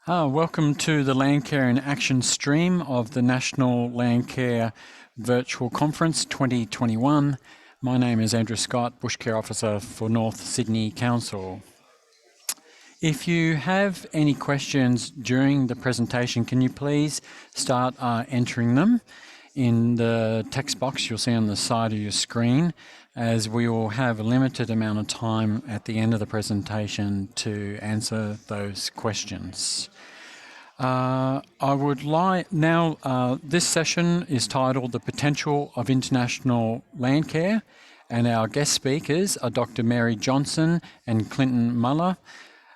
Welcome to the Landcare in Action stream of the National Landcare Virtual Conference 2021. My name is Andrew Scott, Bush Care Officer for North Sydney Council. If you have any questions during the presentation, can you please start entering them in the text box you'll see on the side of your screen, as we will have a limited amount of time at the end of the presentation to answer those questions. I would like now, this session is titled The Potential of International Landcare, and our guest speakers are Dr. Mary Johnson and Clinton Muller.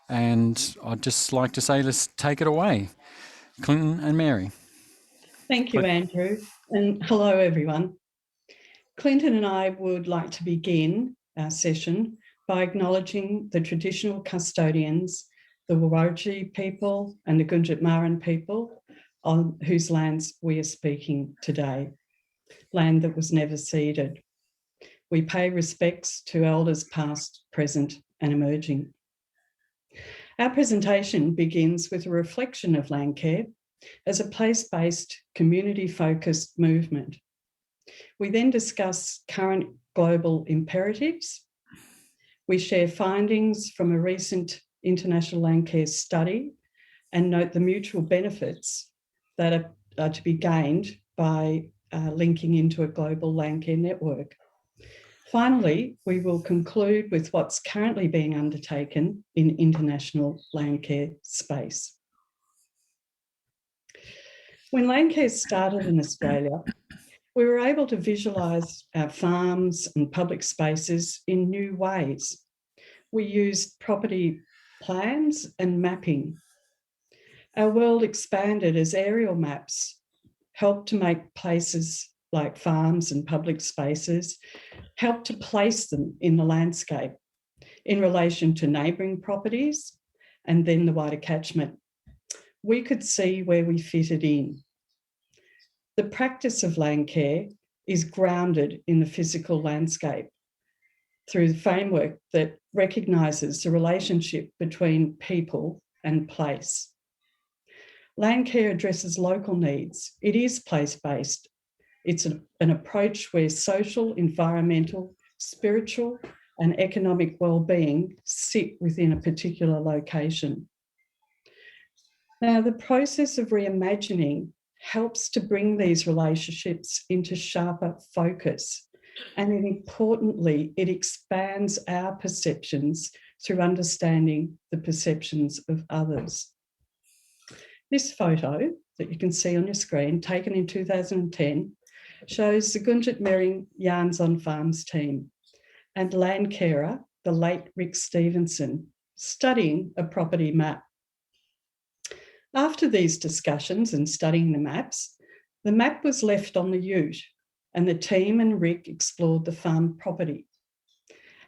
And I'd just like to say, let's take it away. Clinton and Mary. Thank you, Andrew, and hello, everyone. Clinton and I would like to begin our session by acknowledging the traditional custodians, the Wurundjeri people and the Gunditjmara people on whose lands we are speaking today, land that was never ceded. We pay respects to elders past, present and emerging. Our presentation begins with a reflection of Landcare as a place-based, community-focused movement. We then discuss current global imperatives. We share findings from a recent international Landcare study and note the mutual benefits that are to be gained by linking into a global Landcare network. Finally, we will conclude with what's currently being undertaken in international Landcare space. When Landcare started in Australia, we were able to visualise our farms and public spaces in new ways. We used property plans and mapping. Our world expanded as aerial maps helped to make places like farms and public spaces, helped to place them in the landscape in relation to neighbouring properties and then the wider catchment. We could see where we fitted in. The practice of Landcare is grounded in the physical landscape through the framework that recognises the relationship between people and place. Landcare addresses local needs. It is place-based. It's an approach where social, environmental, spiritual and economic well-being sit within a particular location. Now, the process of reimagining helps to bring these relationships into sharper focus. And importantly, it expands our perceptions through understanding the perceptions of others. This photo that you can see on your screen, taken in 2010, shows the Gunditjmara Yarns on Farms team and Landcarer, the late Rick Stevenson, studying a property map. After these discussions and studying the map was left on the ute and the team and Rick explored the farm property.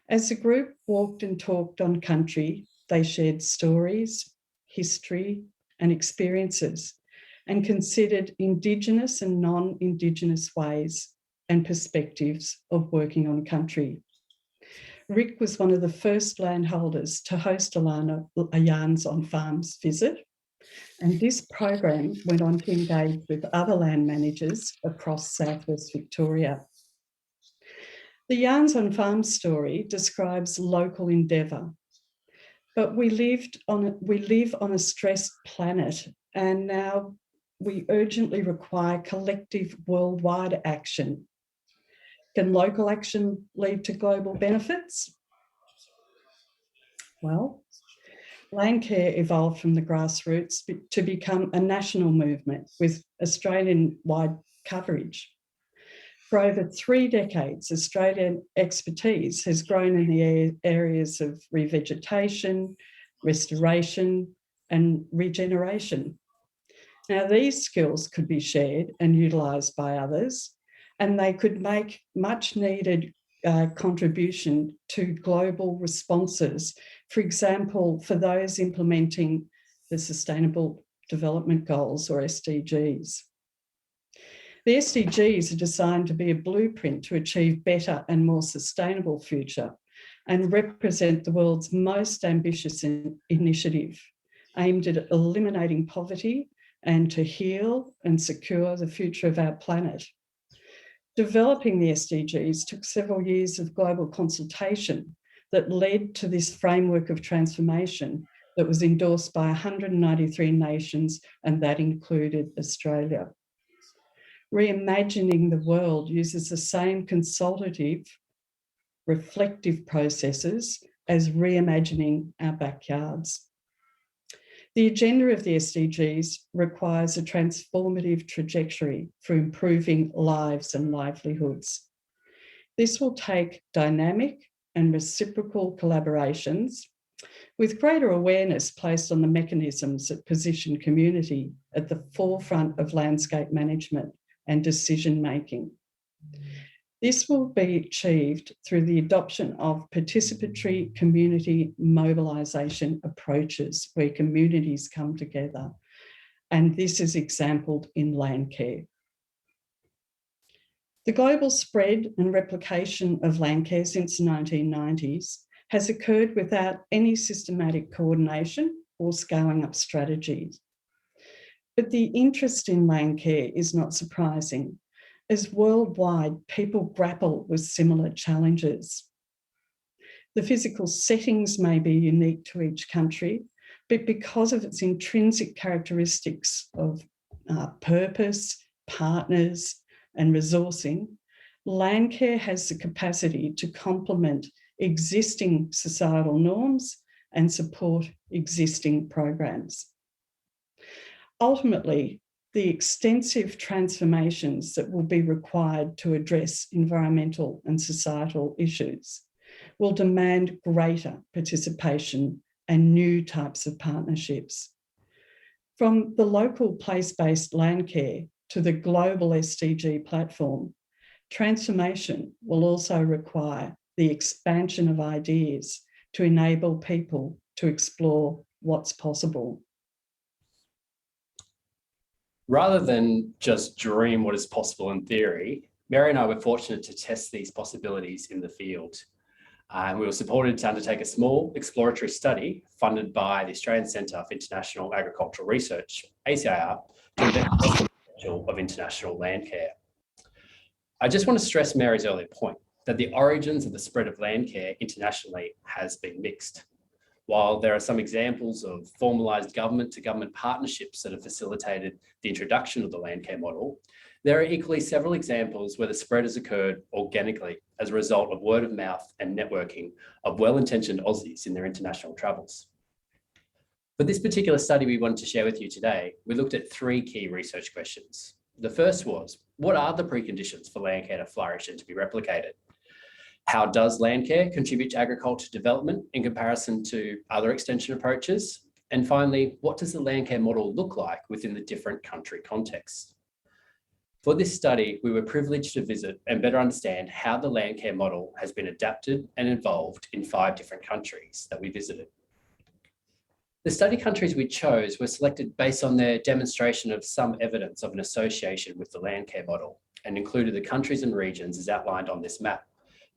As the group walked and talked on country, they shared stories, history and experiences and considered Indigenous and non-Indigenous ways and perspectives of working on country. Rick was one of the first landholders to host a Yarns on Farms visit, and this program went on to engage with other land managers across southwest Victoria. The Yarns on Farms story describes local endeavour, but we live on a stressed planet, and now we urgently require collective worldwide action. Can local action lead to global benefits? Well, Landcare evolved from the grassroots to become a national movement with Australian-wide coverage. For over 3 decades, Australian expertise has grown in the areas of revegetation, restoration, and regeneration. Now, these skills could be shared and utilised by others, and they could make much needed contribution to global responses. For example, for those implementing the Sustainable Development Goals, or SDGs. The SDGs are designed to be a blueprint to achieve better and more sustainable future and represent the world's most ambitious initiative aimed at eliminating poverty and to heal and secure the future of our planet. Developing the SDGs took several years of global consultation that led to this framework of transformation that was endorsed by 193 nations, and that included Australia. Reimagining the world uses the same consultative, reflective processes as reimagining our backyards. The agenda of the SDGs requires a transformative trajectory for improving lives and livelihoods. This will take dynamic and reciprocal collaborations with greater awareness placed on the mechanisms that position community at the forefront of landscape management and decision-making. This will be achieved through the adoption of participatory community mobilisation approaches where communities come together. And this is exampled in Landcare. The global spread and replication of Landcare since the 1990s has occurred without any systematic coordination or scaling up strategies. But the interest in Landcare is not surprising, as worldwide people grapple with similar challenges. The physical settings may be unique to each country, but because of its intrinsic characteristics of purpose, partners, and resourcing, Landcare has the capacity to complement existing societal norms and support existing programs. Ultimately, the extensive transformations that will be required to address environmental and societal issues will demand greater participation and new types of partnerships. From the local place-based Landcare to the global SDG platform, transformation will also require the expansion of ideas to enable people to explore what's possible. Rather than just dream what is possible in theory, Mary and I were fortunate to test these possibilities in the field. We were supported to undertake a small exploratory study funded by the Australian Centre for International Agricultural Research, ACIAR, to investigate the potential of international landcare. I just want to stress Mary's earlier point that the origins of the spread of landcare internationally has been mixed. While there are some examples of formalised government-to-government partnerships that have facilitated the introduction of the Landcare model, there are equally several examples where the spread has occurred organically as a result of word of mouth and networking of well-intentioned Aussies in their international travels. For this particular study we wanted to share with you today, we looked at three key research questions. The first was, what are the preconditions for Landcare to flourish and to be replicated? How does Landcare contribute to agriculture development in comparison to other extension approaches? And finally, what does the Landcare model look like within the different country contexts? For this study, we were privileged to visit and better understand how the Landcare model has been adapted and evolved in 5 different countries that we visited. The study countries we chose were selected based on their demonstration of some evidence of an association with the Landcare model and included the countries and regions as outlined on this map,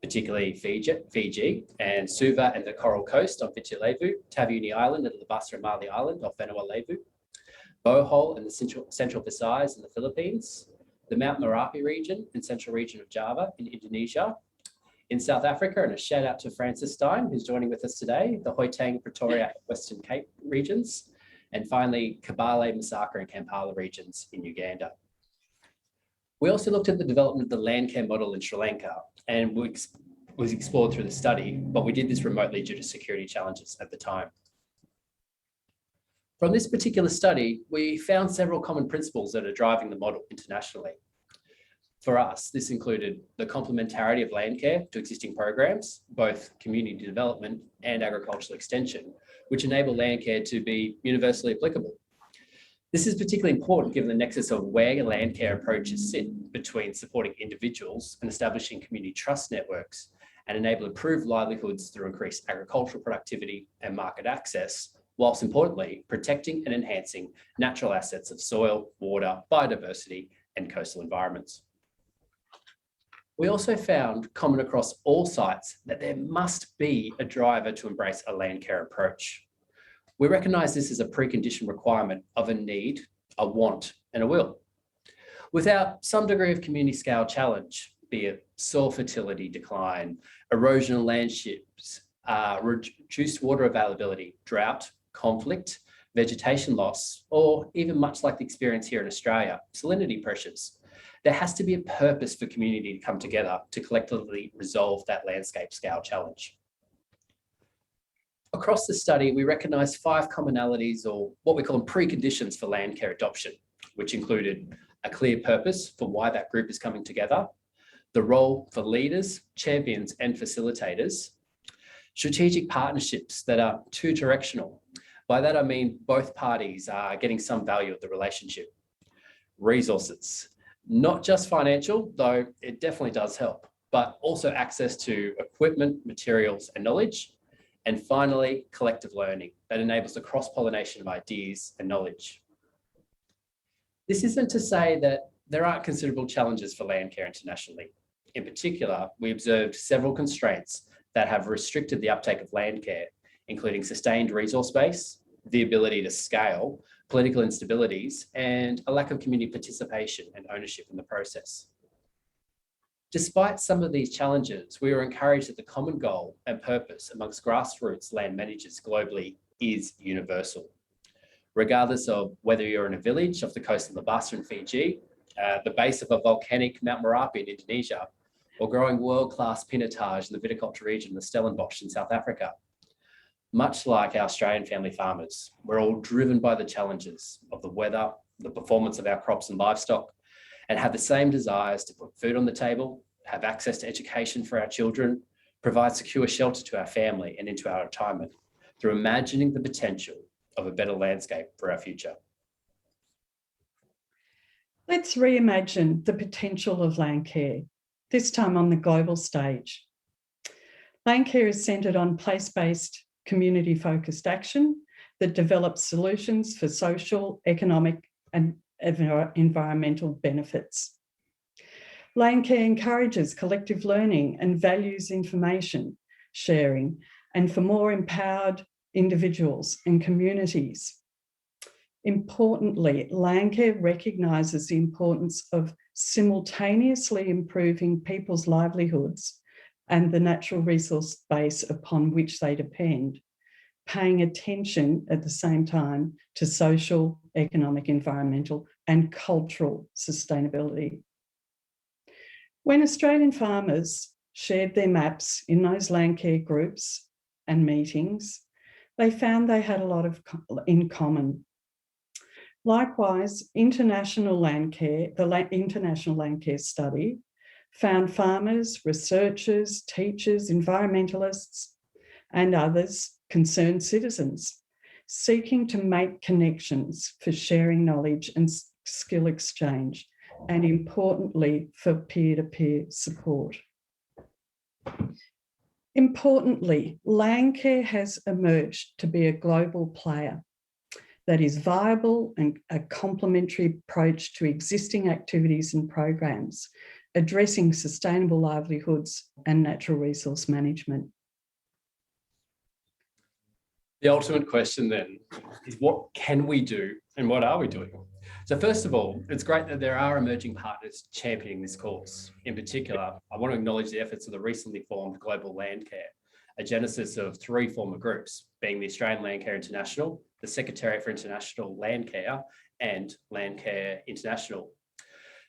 particularly Fiji and Suva and the Coral Coast on Fitji Levu, Taveuni Island and the Basra Mali Island off Vanuatu Levu, Bohol and the Central Visayas in the Philippines, the Mount Merapi region and central region of Java in Indonesia, in South Africa, and a shout out to Francis Stein, who's joining with us today, the Gauteng, Pretoria, and Western Cape regions, and finally, Kabale, Masaka, and Kampala regions in Uganda. We also looked at the development of the Landcare model in Sri Lanka, and was explored through the study, but we did this remotely due to security challenges at the time. From this particular study, we found several common principles that are driving the model internationally. For us, this included the complementarity of Landcare to existing programs, both community development and agricultural extension, which enable Landcare to be universally applicable. This is particularly important given the nexus of where Landcare approaches sit between supporting individuals and establishing community trust networks and enable improved livelihoods through increased agricultural productivity and market access, whilst importantly, protecting and enhancing natural assets of soil, water, biodiversity, and coastal environments. We also found common across all sites that there must be a driver to embrace a Landcare approach. We recognise this as a precondition requirement of a need, a want, and a will. Without some degree of community scale challenge, be it soil fertility decline, erosion of landships, reduced water availability, drought, conflict, vegetation loss, or even much like the experience here in Australia, salinity pressures, there has to be a purpose for community to come together to collectively resolve that landscape scale challenge. Across the study, we recognised 5 commonalities, or what we call them preconditions for Landcare adoption, which included a clear purpose for why that group is coming together, the role for leaders, champions, and facilitators, strategic partnerships that are two-directional. By that, I mean both parties are getting some value of the relationship. Resources, not just financial, though it definitely does help, but also access to equipment, materials, and knowledge. And finally, collective learning that enables the cross-pollination of ideas and knowledge. This isn't to say that there aren't considerable challenges for Landcare internationally. In particular, we observed several constraints that have restricted the uptake of Landcare, including sustained resource base, the ability to scale, political instabilities, and a lack of community participation and ownership in the process. Despite some of these challenges, we were encouraged that the common goal and purpose amongst grassroots land managers globally is universal. Regardless of whether you're in a village off the coast of Labasa in Fiji, the base of a volcanic Mount Merapi in Indonesia, or growing world-class pinotage in the viticulture region, the Stellenbosch in South Africa. Much like our Australian family farmers, we're all driven by the challenges of the weather, the performance of our crops and livestock, and have the same desires to put food on the table, have access to education for our children, provide secure shelter to our family and into our retirement through imagining the potential of a better landscape for our future. Let's reimagine the potential of Landcare, this time on the global stage. Landcare is centred on place-based, community-focused action that develops solutions for social, economic and environmental benefits. Landcare encourages collective learning and values information sharing and for more empowered individuals and communities. Importantly, Landcare recognises the importance of simultaneously improving people's livelihoods and the natural resource base upon which they depend, paying attention at the same time to social, economic, environmental and cultural sustainability. When Australian farmers shared their maps in those Landcare groups and meetings, they found they had a lot in common. Likewise, International Landcare, the International Landcare Study, found farmers, researchers, teachers, environmentalists, and others, concerned citizens, seeking to make connections for sharing knowledge and skill exchange, and importantly, for peer-to-peer support. Importantly, Landcare has emerged to be a global player that is viable and a complementary approach to existing activities and programs, addressing sustainable livelihoods and natural resource management. The ultimate question then is, what can we do and what are we doing? So first of all, it's great that there are emerging partners championing this cause. In particular, I want to acknowledge the efforts of the recently formed Global Landcare, a genesis of 3 former groups, being the Australian Landcare International, the Secretariat for International Landcare, and Landcare International.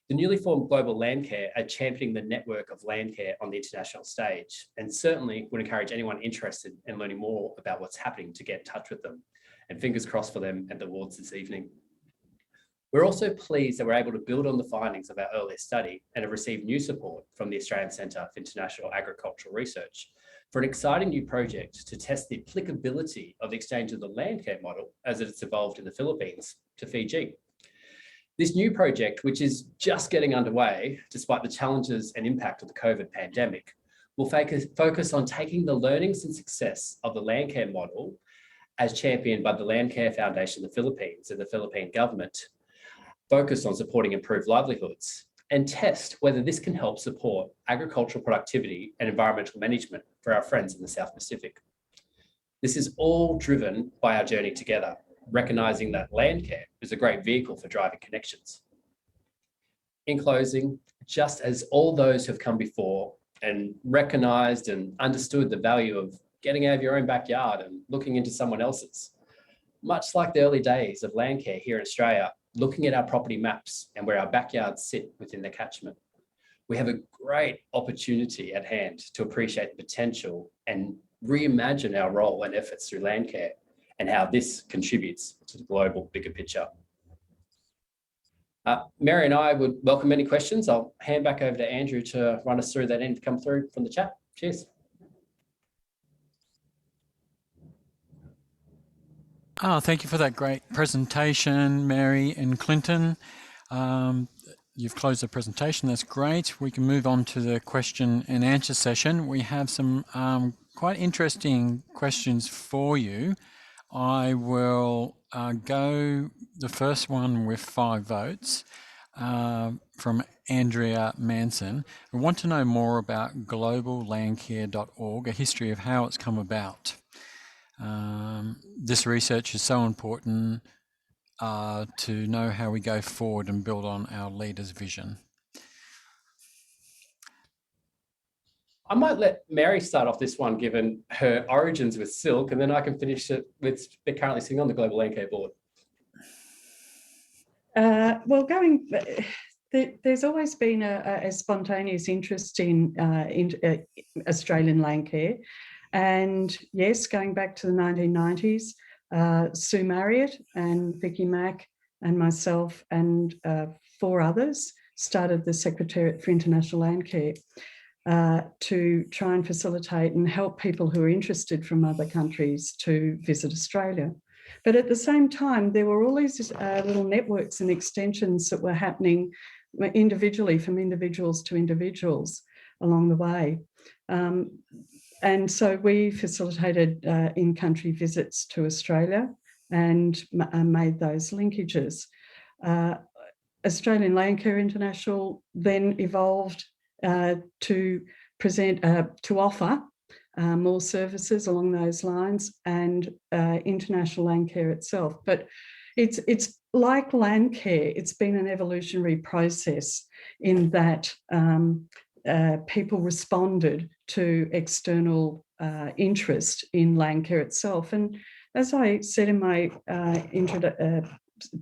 The newly formed Global Landcare are championing the network of Landcare on the international stage, and certainly would encourage anyone interested in learning more about what's happening to get in touch with them. And fingers crossed for them at the awards this evening. We're also pleased that we're able to build on the findings of our earlier study and have received new support from the Australian Centre for International Agricultural Research for an exciting new project to test the applicability of the exchange of the Landcare model as it's evolved in the Philippines to Fiji. This new project, which is just getting underway, despite the challenges and impact of the COVID pandemic, will focus on taking the learnings and success of the Landcare model as championed by the Landcare Foundation of the Philippines and the Philippine government, focused on supporting improved livelihoods, and test whether this can help support agricultural productivity and environmental management for our friends in the South Pacific. This is all driven by our journey together, recognising that Landcare is a great vehicle for driving connections. In closing, just as all those who have come before and recognised and understood the value of getting out of your own backyard and looking into someone else's, much like the early days of Landcare here in Australia, looking at our property maps and where our backyards sit within the catchment, we have a great opportunity at hand to appreciate the potential and reimagine our role and efforts through Landcare and how this contributes to the global bigger picture. Mary and I would welcome any questions. I'll hand back over to Andrew to run us through that and come through from the chat. Cheers. Thank you for that great presentation, Mary and Clinton. You've closed the presentation, that's great. We can move on to the question and answer session. We have some quite interesting questions for you. I will go the first one with 5 votes from Andrea Manson. We want to know more about globallandcare.org, a history of how it's come about. This research is so important to know how we go forward and build on our leaders' vision. I might let Mary start off this one, given her origins with Silk, and then I can finish it with currently sitting on the Global Landcare board. Well, there's always been a spontaneous interest in Australian Landcare. And yes, going back to the 1990s, Sue Marriott and Vicky Mack and myself and 4 others started the Secretariat for International Landcare to try and facilitate and help people who are interested from other countries to visit Australia. But at the same time, there were all these little networks and extensions that were happening individually from individuals to individuals along the way. And so we facilitated in-country visits to Australia and made those linkages. Australian Landcare International then evolved to offer more services along those lines, and International Landcare itself. But it's like Landcare, it's been an evolutionary process in that people responded to external interest in Landcare itself. And as I said in my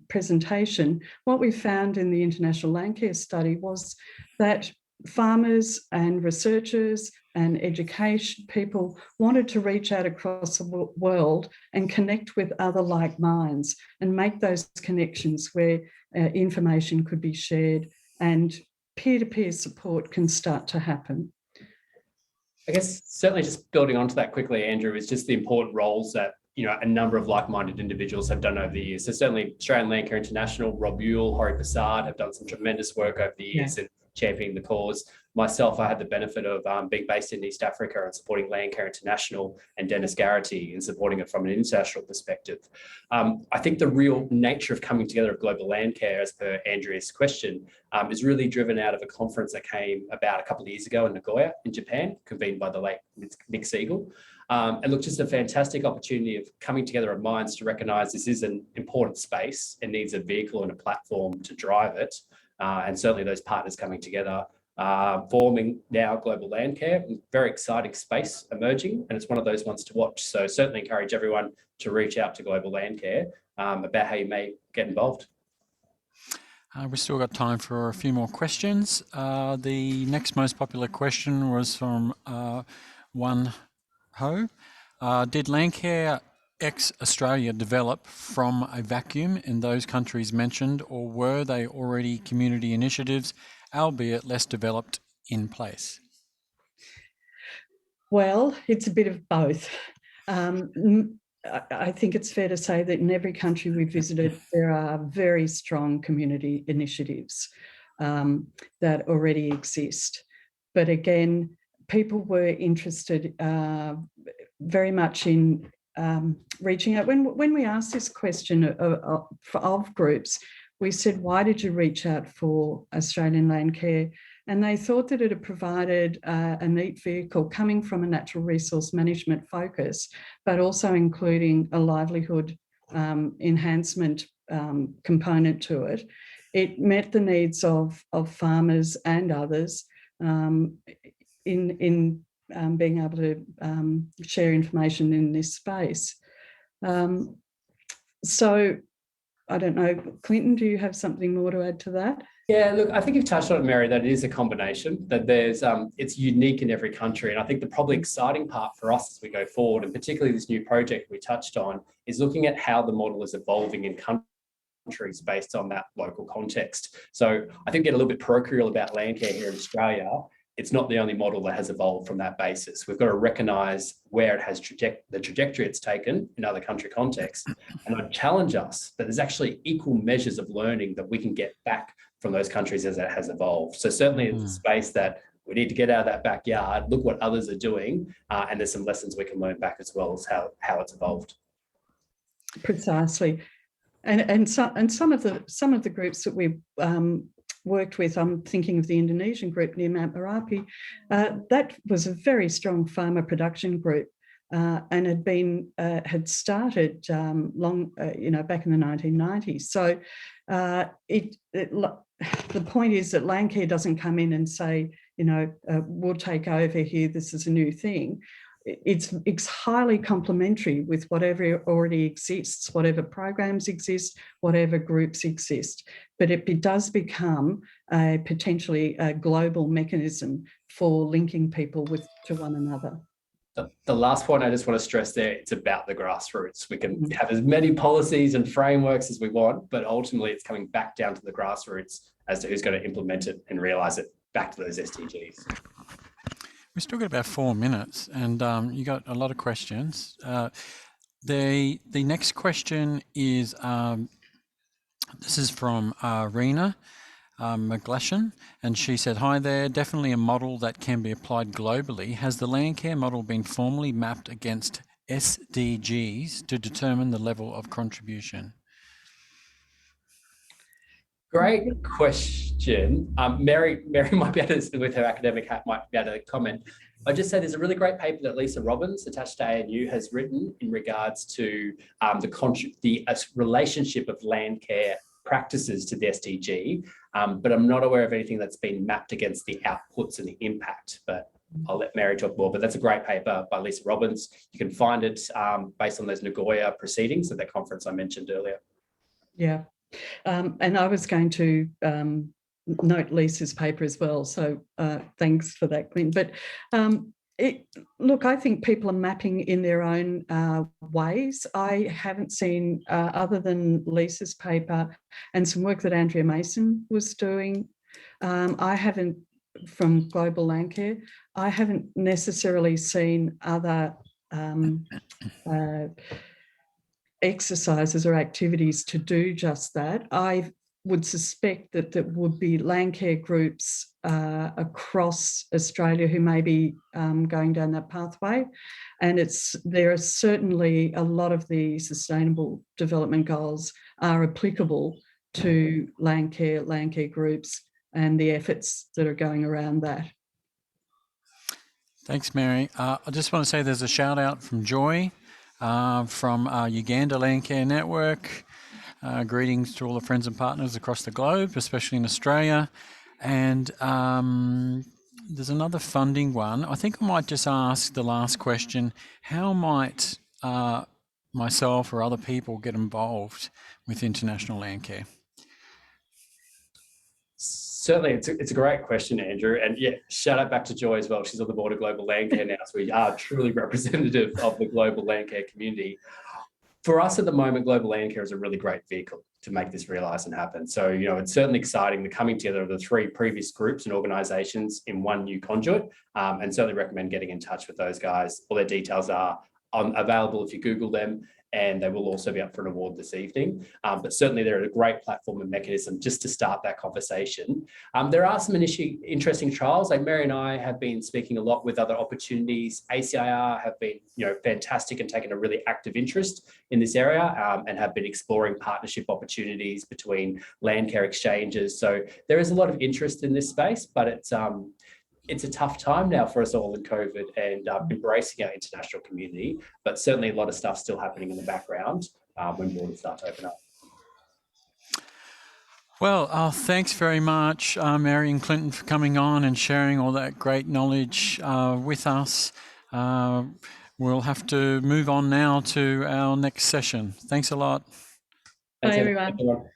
presentation, what we found in the International Landcare study was that farmers and researchers and education people wanted to reach out across the world and connect with other like minds and make those connections where information could be shared and peer-to-peer support can start to happen. I guess certainly just building onto that quickly, Andrew, is just the important roles that a number of like-minded individuals have done over the years. So certainly Australian Landcare International, Rob Buell, Hori Prasad have done some tremendous work over the years in championing the cause. Myself, I had the benefit of being based in East Africa and supporting Landcare International, and Dennis Garrity in supporting it from an international perspective. I think the real nature of coming together of Global Landcare, as per Andrea's question, is really driven out of a conference that came about a couple of years ago in Nagoya in Japan, convened by the late Nick Siegel. And look, just a fantastic opportunity of coming together of minds to recognise this is an important space and needs a vehicle and a platform to drive it. And certainly those partners coming together, forming now Global Landcare, very exciting space emerging, and it's one of those ones to watch. So certainly encourage everyone to reach out to Global Landcare about how you may get involved. We've still got time for a few more questions. The next most popular question was from One Ho. Did Landcare X Australia develop from a vacuum in those countries mentioned, or were they already community initiatives, albeit less developed, in place? Well, it's a bit of both. I think it's fair to say that in every country we visited, there are very strong community initiatives that already exist. But again, people were interested very much in reaching out. When we asked this question of groups, we said, why did you reach out for Australian Landcare? And they thought that it had provided a neat vehicle coming from a natural resource management focus, but also including a livelihood enhancement component to it. It met the needs of farmers and others in being able to share information in this space. So I don't know, Clinton, do you have something more to add to that? Yeah, look, I think you've touched on it, Mary, that it is a combination, that there's it's unique in every country. And I think the probably exciting part for us as we go forward, and particularly this new project we touched on, is looking at how the model is evolving in countries based on that local context. So I think get a little bit parochial about Landcare here in Australia. It's not the only model that has evolved from that basis. We've got to recognise where it has the trajectory it's taken in other country contexts. And I challenge us that there's actually equal measures of learning that we can get back from those countries as it has evolved. So certainly it's a space that we need to get out of that backyard, look what others are doing, and there's some lessons we can learn back as well as how it's evolved. Precisely. And some of the groups that we worked with, I'm thinking of the Indonesian group near Mount Merapi, that was a very strong farmer production group, and had started back in the 1990s. So the point is that Landcare doesn't come in and say, we'll take over here, this is a new thing. It's highly complementary with whatever already exists, whatever programs exist, whatever groups exist. But it does become potentially a global mechanism for linking people to one another. The last point I just want to stress there, it's about the grassroots. We can have as many policies and frameworks as we want, but ultimately it's coming back down to the grassroots as to who's going to implement it and realise it back to those SDGs. We've still got about 4 minutes, and you got a lot of questions. The next question is, this is from Rena McGlashan, and she said, hi there, definitely a model that can be applied globally. Has the Landcare model been formally mapped against SDGs to determine the level of contribution? Great question. Mary might be able to, with her academic hat, might be able to comment. I just say there's a really great paper that Lisa Robbins, attached to ANU, has written in regards to the relationship of Landcare practices to the SDG, but I'm not aware of anything that's been mapped against the outputs and the impact. But I'll let Mary talk more. But that's a great paper by Lisa Robbins. You can find it based on those Nagoya proceedings at that conference I mentioned earlier. Yeah. And I was going to note Lisa's paper as well. So thanks for that, Clint. But look, I think people are mapping in their own ways. I haven't seen, other than Lisa's paper and some work that Andrea Mason was doing, I haven't, from Global Landcare, I haven't necessarily seen other exercises or activities to do just that. I would suspect that there would be Landcare groups across Australia who may be going down that pathway. And there are certainly a lot of the Sustainable Development Goals are applicable to Landcare groups and the efforts that are going around that. Thanks, Mary. I just want to say there's a shout out from Joy from Uganda Landcare Network. Greetings to all the friends and partners across the globe, especially in Australia. And there's another funding one. I think I might just ask the last question. How might myself or other people get involved with International Landcare? Certainly, it's a great question, Andrew. And yeah, shout out back to Joy as well. She's on the board of Global Landcare now, so we are truly representative of the global Landcare community. For us at the moment, Global Landcare is a really great vehicle to make this realise and happen. So, it's certainly exciting, the coming together of the 3 previous groups and organisations in one new conduit, and certainly recommend getting in touch with those guys. All their details are available if you Google them. and they will also be up for an award this evening. But certainly they're a great platform and mechanism just to start that conversation. There are some interesting trials. Like Mary and I have been speaking a lot with other opportunities. ACIAR have been, fantastic and taken a really active interest in this area, and have been exploring partnership opportunities between Landcare exchanges. So there is a lot of interest in this space, but it's a tough time now for us all in COVID and embracing our international community, but certainly a lot of stuff still happening in the background when borders start to open up. Well, thanks very much, Mary and Clinton, for coming on and sharing all that great knowledge with us. We'll have to move on now to our next session. Thanks a lot. Thanks, Bye, everyone.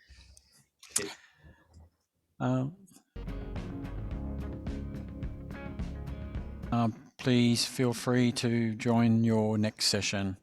Please feel free to join your next session.